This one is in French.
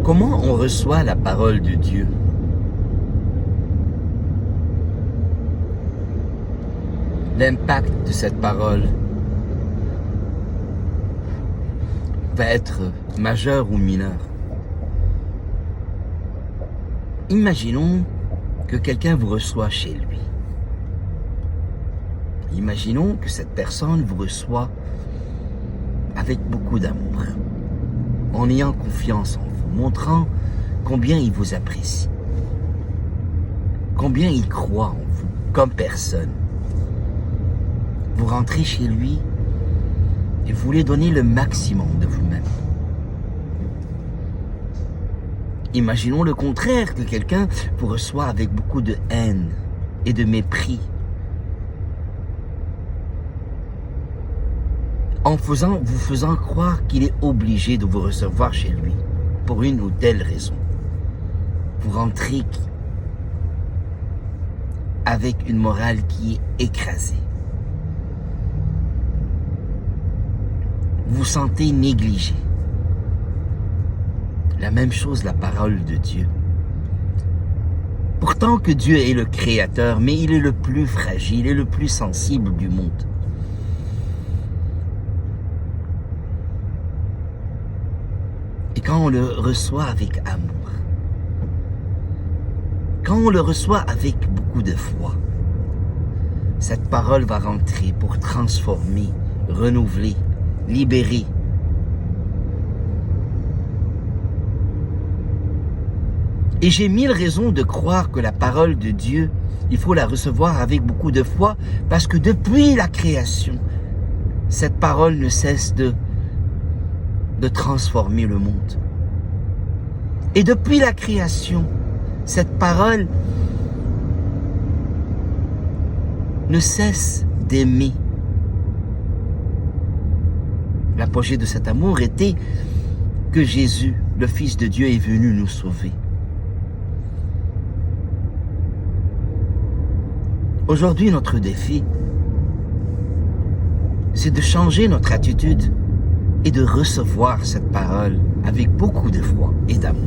Comment on reçoit la parole de Dieu? L'impact de cette parole va être majeur ou mineur. Imaginons que quelqu'un vous reçoit chez lui. Imaginons que cette personne vous reçoit avec beaucoup d'amour, en ayant confiance en vous, montrant combien il vous apprécie, combien il croit en vous comme personne. Vous rentrez chez lui et vous voulez donner le maximum de vous-même. Imaginons le contraire, que quelqu'un vous reçoit avec beaucoup de haine et de mépris, en vous faisant croire qu'il est obligé de vous recevoir chez lui pour une ou telle raison. Vous rentrez avec une morale qui est écrasée. Vous vous sentez négligé. La même chose, la parole de Dieu. Pourtant que Dieu est le créateur, mais il est le plus fragile et le plus sensible du monde. Et quand on le reçoit avec amour, quand on le reçoit avec beaucoup de foi, cette parole va rentrer pour transformer, renouveler, libérer. Et j'ai 1000 raisons de croire que la parole de Dieu, il faut la recevoir avec beaucoup de foi, parce que depuis la création, cette parole ne cesse de transformer le monde. Et depuis la création, cette parole ne cesse d'aimer. L'apogée de cet amour était que Jésus, le Fils de Dieu, est venu nous sauver. Aujourd'hui, notre défi, c'est de changer notre attitude et de recevoir cette parole avec beaucoup de foi et d'amour.